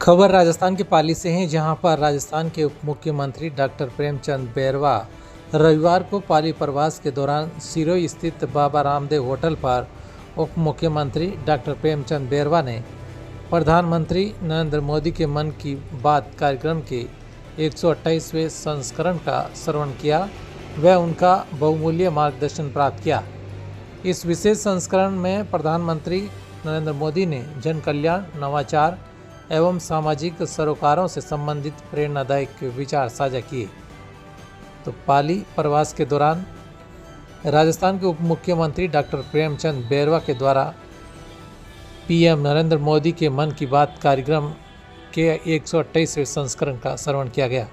खबर राजस्थान के पाली से है, जहां पर राजस्थान के उप मुख्यमंत्री डॉक्टर प्रेमचंद बैरवा रविवार को पाली प्रवास के दौरान सिरोही स्थित बाबा रामदेव होटल पर उप मुख्यमंत्री डॉक्टर प्रेमचंद बैरवा ने प्रधानमंत्री नरेंद्र मोदी के मन की बात कार्यक्रम के 128वें संस्करण का श्रवण किया व उनका बहुमूल्य मार्गदर्शन प्राप्त किया। इस विशेष संस्करण में प्रधानमंत्री नरेंद्र मोदी ने जन कल्याण, नवाचार एवं सामाजिक सरोकारों से संबंधित प्रेरणादायक विचार साझा किए। तो पाली प्रवास के दौरान राजस्थान के उप मुख्यमंत्री डॉक्टर प्रेमचंद बैरवा के द्वारा पीएम नरेंद्र मोदी के मन की बात कार्यक्रम के 128वें संस्करण का श्रवण किया गया।